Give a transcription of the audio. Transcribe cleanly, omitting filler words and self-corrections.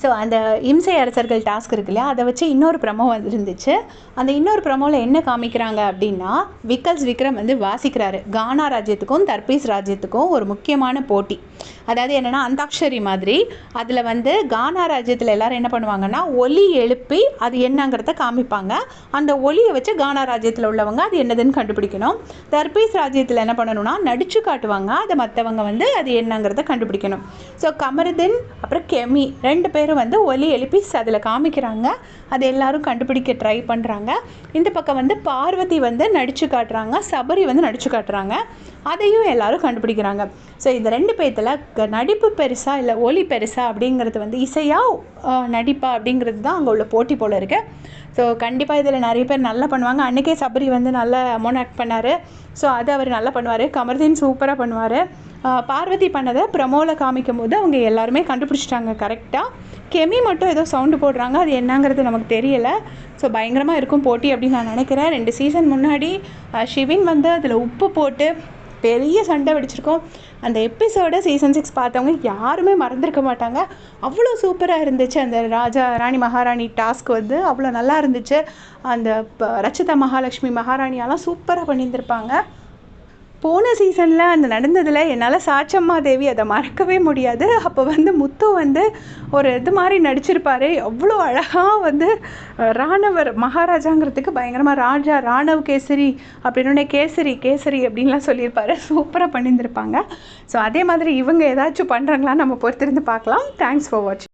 So அந்த இம்சை அரசர்கள் டாஸ்க் இருக்கு இல்லையா, அதை வச்சு இன்னொரு ப்ரமோ வந்துருந்துச்சு. அந்த இன்னொரு ப்ரமோவில் என்ன காமிக்கிறாங்க அப்படின்னா, விக்ரம் வந்து வாசிக்கிறாரு. கானா ராஜ்யத்துக்கும் தர்பீஸ் ராஜ்யத்துக்கும் ஒரு முக்கியமான போட்டி. அதாவது என்னென்னா அந்தாக்ஷரி மாதிரி. அதில் வந்து கானா ராஜ்யத்தில் எல்லோரும் என்ன பண்ணுவாங்கன்னா, ஒலி எழுப்பி அது என்னங்கிறத காமிப்பாங்க. அந்த ஒலியை வச்சு கானா ராஜ்யத்தில் உள்ளவங்க அது என்னதுன்னு கண்டுபிடிக்கணும். தர்பீஸ் ராஜ்யத்தில் என்ன பண்ணணும்னா நடிச்சு காட்டுவாங்க, அதை மற்றவங்க வந்து அது என்னங்கிறத கண்டுபிடிக்கணும். ஸோ கமருதீன் அப்புறம் கெமி 2 பேரும் வந்து ஒலி எழுப்பி அதில் காமிக்கிறாங்க. அது எல்லாரும் கண்டுபிடிக்க ட்ரை பண்ணுறாங்க. இந்த பக்கம் வந்து பார்வதி வந்து நடித்து காட்டுறாங்க, சபரி வந்து நடித்து காட்டுறாங்க. அதையும் எல்லாரும் கண்டுபிடிக்கிறாங்க. ஸோ இந்த 2 பேர்த்தில் நடிப்பு பெருசா இல்லை ஒலி பெருசா அப்படிங்கிறது வந்து இசையா நடிப்பா அப்படிங்கிறது தான் அங்கே உள்ள போட்டி போல் இருக்குது. ஸோ கண்டிப்பாக இதில் நிறைய பேர் நல்லா பண்ணுவாங்க. அன்றைக்கே சபரி வந்து நல்லா அமௌண்ட் ஆக்ட் பண்ணார். ஸோ அது அவர் நல்லா பண்ணுவார். கமருதீன் சூப்பராக பண்ணுவார். பார்வதி பண்ணதை ப்ரமோவில் காமிக்கும் போது அவங்க எல்லாருமே கண்டுபிடிச்சிட்டாங்க கரெக்டாக. கெமி மட்டும் ஏதோ சவுண்டு போடுறாங்க, அது என்னங்கிறது நமக்கு தெரியலை. ஸோ பயங்கரமாக இருக்கும் போட்டி அப்படின்னு நான் நினைக்கிறேன். 2 சீசன் முன்னாடி ஷிவின் வந்து அதில் உப்பு போட்டு பெரிய சண்டை வெடிச்சிருக்கோம். அந்த எபிசோட சீசன் 6 பார்த்தவங்க யாருமே மறந்துருக்க மாட்டாங்க. அவ்வளோ சூப்பராக இருந்துச்சு. அந்த ராஜா ராணி மகாராணி டாஸ்க் வந்து அவ்வளோ நல்லா இருந்துச்சு. அந்த ரச்சிதா மகாலட்சுமி மகாராணியெல்லாம் சூப்பராக பண்ணியிருந்திருப்பாங்க. போன சீசனில் அந்த நடந்ததில் என்னால் சாச்சம்மா தேவி அதை மறக்கவே முடியாது. அப்போ வந்து முத்து வந்து ஒரு இது மாதிரி நடிச்சிருப்பார். அவ்வளோ அழகாக வந்து ராணவர் மகாராஜாங்கிறதுக்கு பயங்கரமாக ராஜா ராணவ் கேசரி அப்படின்னு கேசரி அப்படின்லாம் சொல்லியிருப்பார். சூப்பராக பண்ணியிருந்திருப்பாங்க. ஸோ அதே மாதிரி இவங்க ஏதாச்சும் பண்ணுறாங்களான்னு நம்ம பொறுத்திருந்து பார்க்கலாம். தேங்க்ஸ் ஃபார் வாட்சிங்.